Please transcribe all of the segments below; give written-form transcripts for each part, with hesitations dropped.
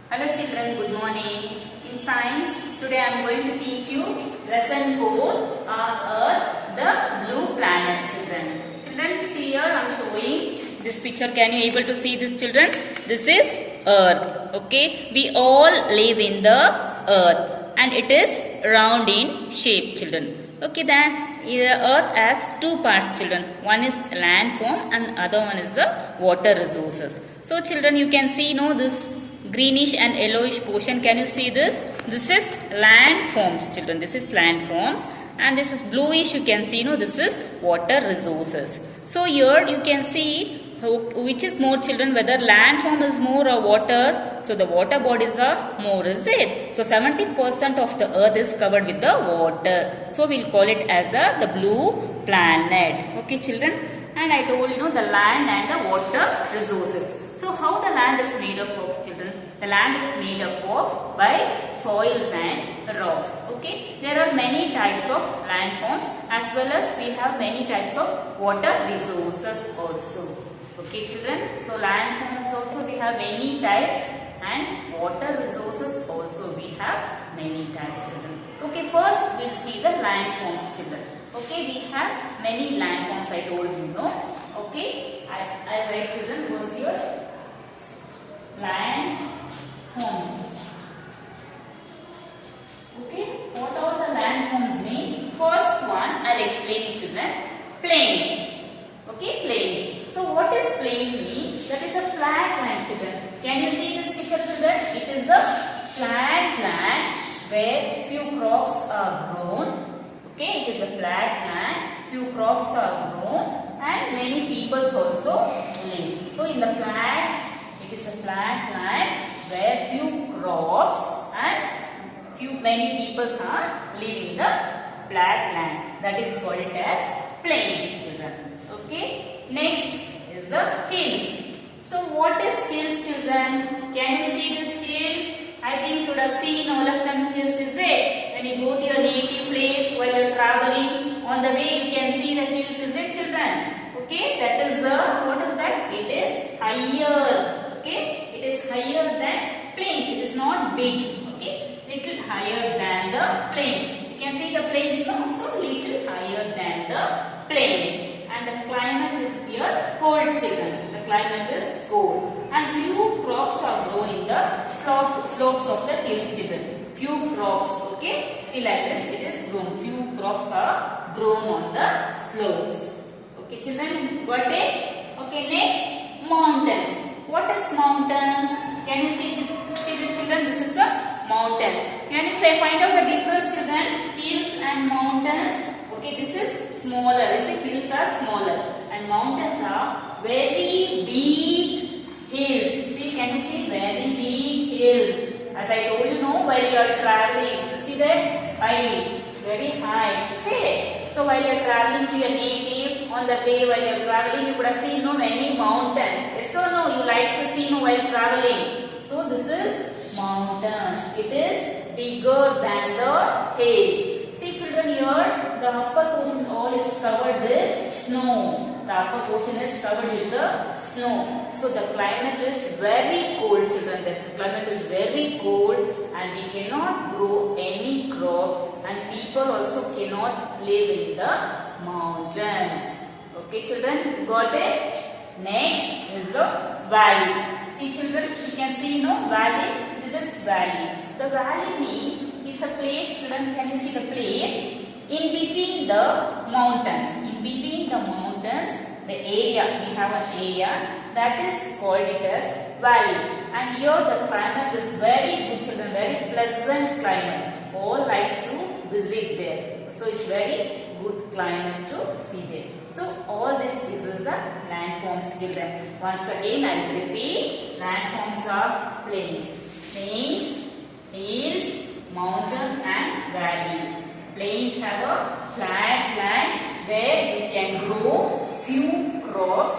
Hello children, good morning. In science, today I am going to teach you lesson 4, our Earth, the blue planet children. Children, see here I am showing this picture. Can you able to see this children? This is Earth. Okay, we all live in the Earth and it is round in shape children. Okay, then the Earth has two parts children. One is land form and other one is the water resources. So children, you can see this greenish and yellowish portion. Can you see this? This is land forms children. This is land forms and this is bluish. You can see this is water resources. So here you can see which is more children, whether land form is more or water. So the water bodies are more, is it? So 70% of the earth is covered with the water. So we'll call it as the blue planet. Okay children? And I told the land and the water resources. So how the land is made up of children? The land is made up of by soils and rocks. Okay. There are many types of land forms as well as we have many types of water resources also. Okay children. So land forms also we have many types and water resources also we have many types children. Okay, first we'll see the land forms children. Okay, we have many land forms I told you, Okay, I write children first here. Land forms. Okay, what are the land forms means? First one, I'll explain it children. Plains. Okay, plains. So what is plains mean? That is a flat land children. Can you see this picture children? It is a flat land where few crops are grown. Okay, it is a flat land, few crops are grown and many peoples also live. So in the flat, it is a flat land where few crops and many peoples are living in the flat land. That is called as plains children. Okay, next is the hills. So what is hills children? Can you see these hills? I think you should have seen all of them hills, is it? When you go to your native place while you are traveling, on the way you can see the hills, is it children? Okay, that is what is that? It is higher. Okay, it is higher than plains. It is not big. Okay, little higher than the plains. You can see the plains also little higher than the plains. And the climate is here cold children. The climate is cold. And few crops are grown in the slopes of the hills children. Few crops, okay. See like this it is grown. Few crops are grown on the slopes. Okay children, got it? Okay, next mountains. What is mountains? Can you see this children? This is a mountain. Can you find out the difference children? Hills and mountains. Okay, this is smaller. This hills are smaller and mountains are very big hills. See, can you see very big hills? As I told you, while you are traveling, see that it's high, it's very high. See, so while you are traveling to your native, on the way while you are traveling, you could have seen many mountains. Yes or no? You like to see while traveling. So this is mountains. It is bigger than the hills. See children, here the upper portion all is covered with snow. The upper portion is covered with the snow. So the climate is very cold children. The climate is very cold and we cannot grow any crops and people also cannot live in the mountains. Okay children, you got it? Next is the valley. See children, you can see valley. This is valley. The valley means it's a place children. Can you see the place? In between the mountains. In between the mountains, the area, we have an area that is called it as valley. And here the climate is very good children, very pleasant climate. All likes to visit there. So it's very good climate to see there. So all this is the land forms children. Once again I will repeat, land forms are plains. Plains, hills, mountains and valley. Plains have a flat land where you can grow few crops.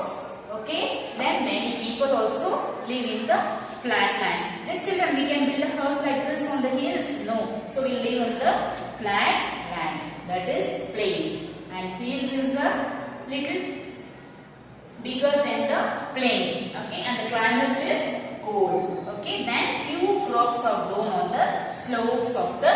Okay, then many people also live in the flat land. Say children, we can build a house like this on the hills? No. So we live on the flat land. That is plains. And hills is a little bigger than the plains. Okay, and the climate is cold. Okay. Okay, then few crops are grown on the slopes of the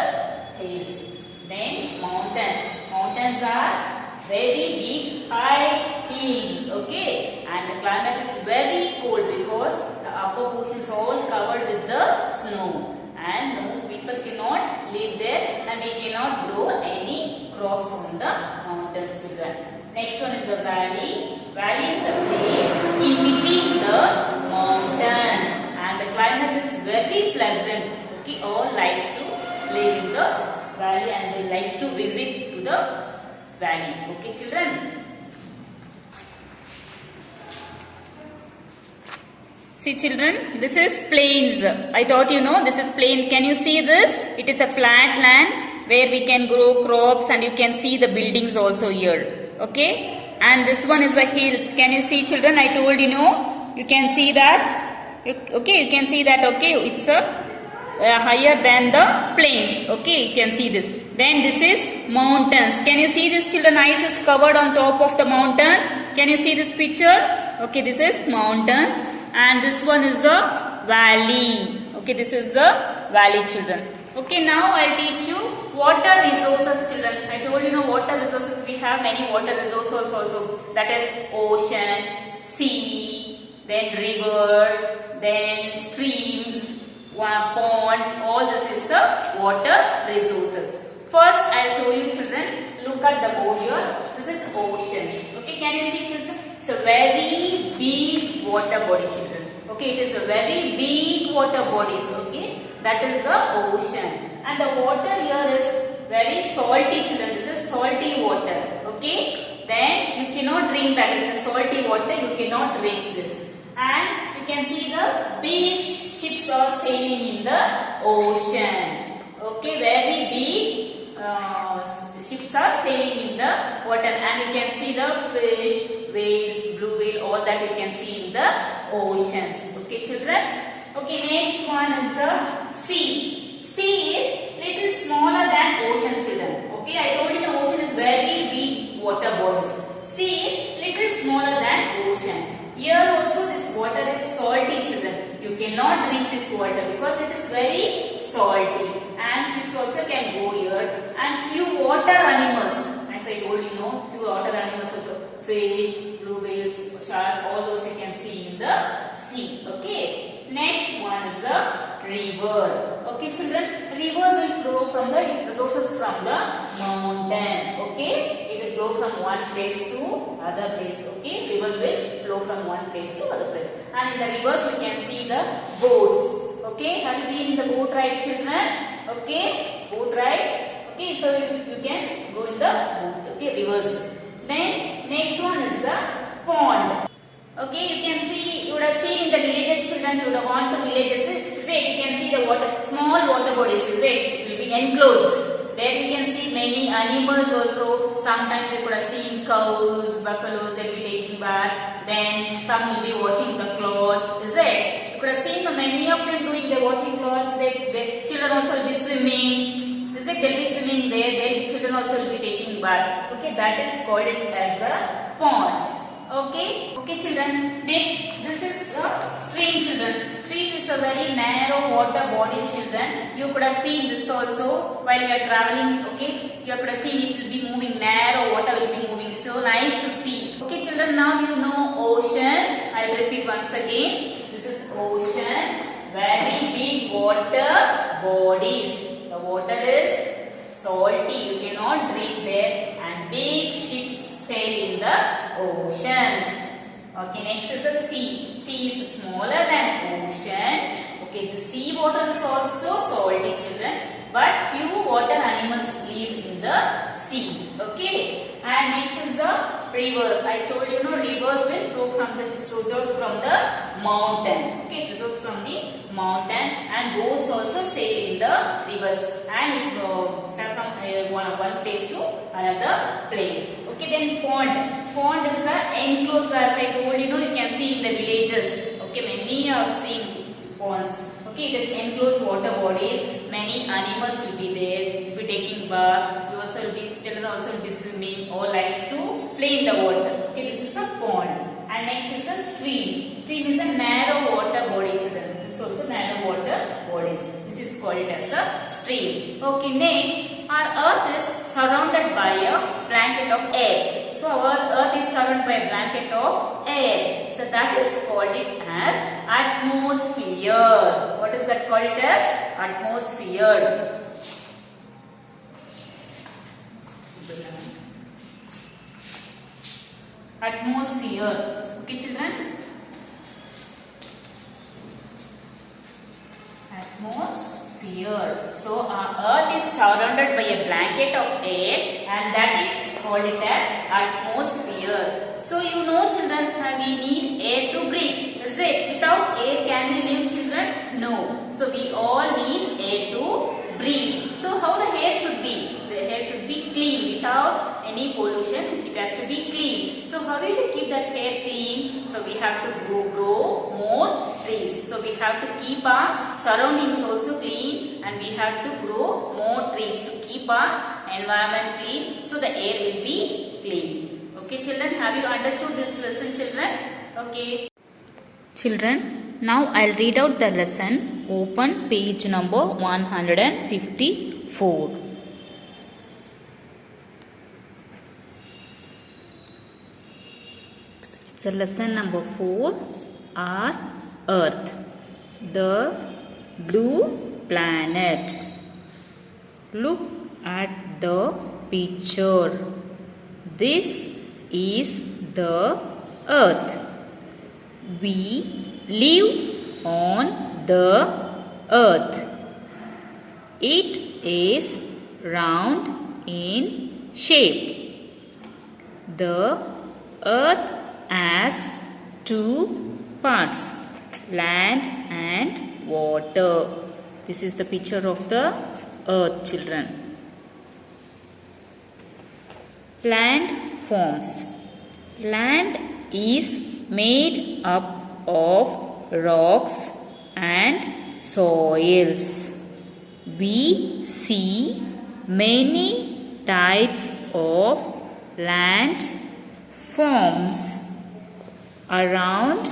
hills. Then mountains. Mountains are very big high hills. Okay, and the climate is very cold because the upper portions are all covered with the snow, and no people cannot live there, and we cannot grow any crops on the mountains, children. Next one is the valley. Valley is a place in between the mountains, and the climate is very pleasant. Okay, all likes to live in the valley, and they likes to visit to the valley. Okay, children. See, children, this is plains. I taught you know this is plain. Can you see this? It is a flat land where we can grow crops, and you can see the buildings also here. Okay, and this one is the hills. Can you see, children? I told you know. You can see that. Okay, you can see that. Okay, it's a higher than the plains. Okay, you can see this. Then this is mountains. Can you see this, children? Ice is covered on top of the mountain. Can you see this picture? Okay, this is mountains, and this one is a valley. Okay, this is the valley, children. Okay, now I'll teach you water resources, children. I told you know water resources. We have many water resources also. That is ocean, sea, then river, then streams, pond. All this is the water resources. First, I'll show you, children. Look at the board here. This is ocean. Okay, can you see, children? It's a very big water body, children. Okay, it is a very big water bodies. Okay, that is the ocean, and the water here is very salty, children. This is salty water. Okay, then you cannot drink that. It's a salty water. You cannot drink this. And you can see the big ships are sailing in the ocean. Okay, very big ships are sailing in the water, and you can see the fish, whales, blue whale, all that you can see in the oceans. Okay, children. Okay, next one is the sea. Sea is little smaller than ocean, children. Okay, I told you the ocean is very big water bodies. Sea is little smaller than ocean. Here also this water is salty, children. You cannot drink this water because it is very salty, and ships also can go here, and few water animals, as I told you know, few water animals also, fish, blue whales, shark, all those you can see in the sea. Okay, next one is the river. Okay, children, river will flow from the resources from the mountain. Okay, it will flow from one place to other place. Okay, rivers will flow from one place to other place, and in the rivers we can see the boats. Okay, have you been in the boat ride, children? Okay, boat ride. Okay, so you can go in the boat. Okay, rivers. Then next one is the pond. Okay, you can see, you would have seen in the villages, children. You would have gone to villages. Is it? You can see the water, small water bodies. Is it? It will be enclosed. There you can see many animals also. Sometimes you could have seen cows, buffaloes. They will be taking bath. Then some will be washing the clothes. Is it? You could have seen many of them doing the washing clothes. The children also will be swimming. Is it? They will be swimming there. Then children also will be taking bath. Okay, that is called it as a pond. Okay, okay, children. Next, this is a stream, children. Stream is a very narrow water bodies, children. You could have seen this also while you are traveling. Okay, you could have seen it will be moving. Narrow water will be moving. So nice to see. Okay, children. Now you know oceans. I will repeat once again. This is ocean. Very big water bodies. The water is salty. You cannot drink there, and big ships sail in the oceans. Okay, next is the sea. Sea is smaller than ocean. Okay, the sea water is also salty, children, but few water animals live in the sea. Okay, and next is the rivers. I told you know rivers will flow from the sources from the mountain. Okay, it flows from the mountain, and boats also sail in the rivers, and it start from one place to another place. Okay, then pond. Pond is the enclosed, as I told you know, you can see in the villages. Okay, many have seen ponds. Okay, it is enclosed water bodies. Many animals will be there. Will be taking bath. You also will be, children also will be swimming. All likes to play in the water. Okay, this is a pond. And next is a stream. Stream is a narrow water body, children. It's also nano water bodies. This is called as a stream. Okay, next, our earth is surrounded by a blanket of air. So our earth is surrounded by a blanket of air. So that is called it as atmosphere. What is that called it as? Atmosphere. Atmosphere. Okay, children? Atmosphere. So our earth is surrounded by a blanket of air, and that is called it as atmosphere. So you know, children, we need air to breathe. Is it? Without air, can we live, children? No. So we all need air to breathe. So how the hair should be? The hair should be clean without any pollution. It has to be clean. So how will you keep that hair clean? So we have to grow more trees. So we have to keep our surroundings also clean, and we have to grow more trees to keep our environment clean. So the air will be clean. Okay, children, have you understood this lesson, children? Okay. Children, now I'll read out the lesson. Open page number 154. So lesson number 4, our Earth, the blue planet. Look at the picture. This is the Earth. We live on the Earth. It is round in shape. The Earth has two parts, land and water. This is the picture of the Earth, children. Land forms. Land is made up of rocks and soils. We see many types of land forms around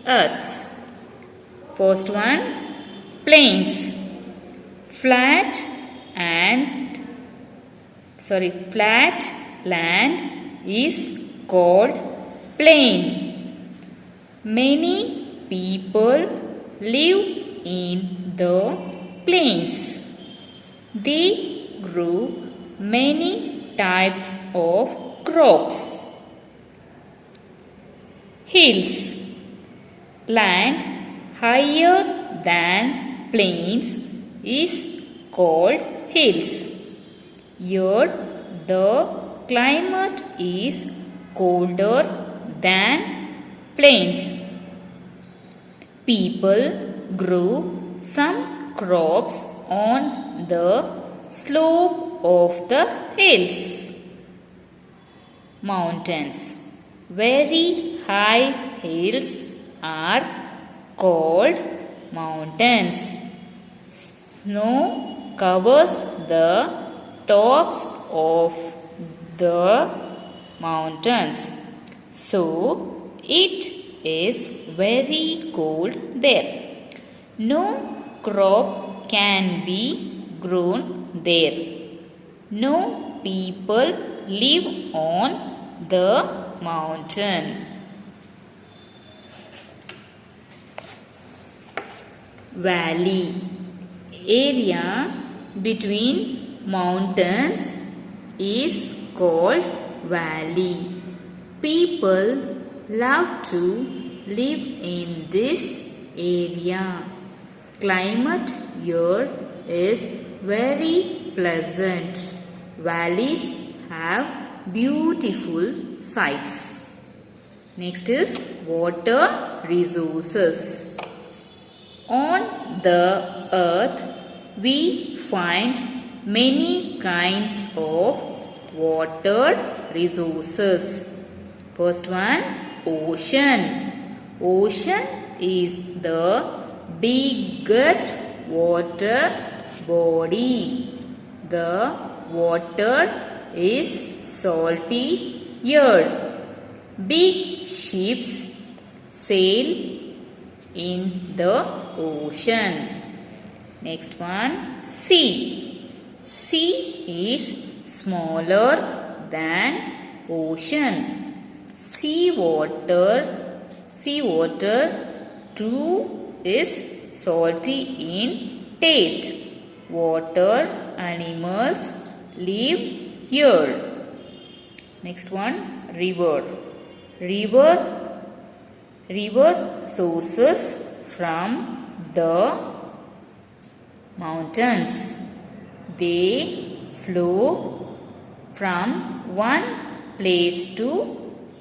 us. First one, plains. Flat land is called plain. Many people live in the plains. They grow many types of crops. Hills. Land higher than plains is called hills. Here the climate is colder than plains. People grow some crops on the slope of the hills. Mountains. Very high hills are called mountains. Snow covers the tops of the mountains, so it is very cold there. No crop can be grown there. No people live on the mountain. Valley. Area between mountains is called valley. People love to live in this area. Climate here is very pleasant. Valleys have beautiful sights. Next is water resources. On the earth, we find many kinds of water resources. First one, ocean. Ocean is the biggest water body. The water is salty here. Big ships sail in the ocean. Next one, sea. Sea is smaller than ocean. Sea water too is salty in taste. Water animals live here. Next one, river. River sources from the mountains. They flow from one place to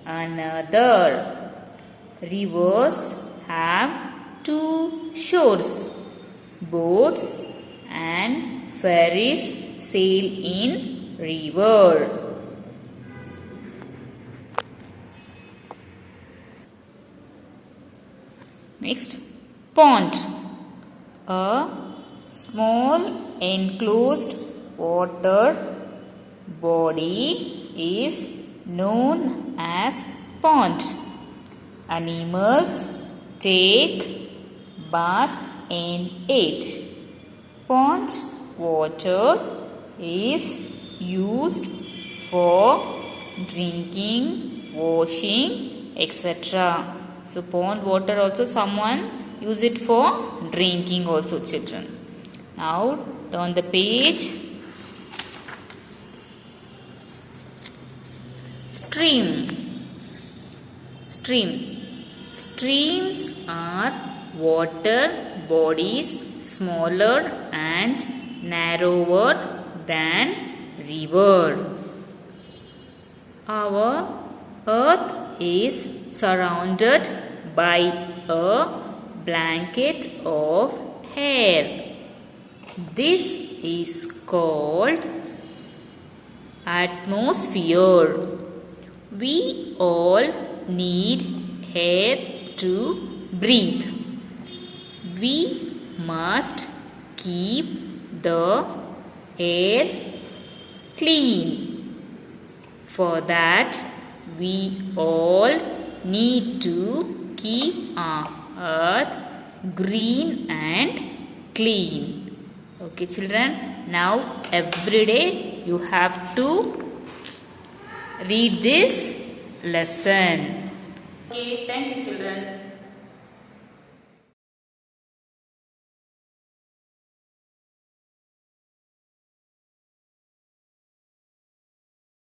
another. Rivers have two shores. Boats and ferries sail in river. Next, pond. A small enclosed water body is known as pond. Animals take bath in it. Pond water is used for drinking, washing, etc. So pond water also someone use it for drinking also, children. Now turn the page. Streams are water bodies smaller and narrower than river. Our earth is surrounded by a blanket of air. This is called atmosphere. We all need air to breathe. We must keep the air clean. For that, we all need to keep our earth green and clean. Okay, children. Now every day you have to read this lesson. Okay, thank you, children.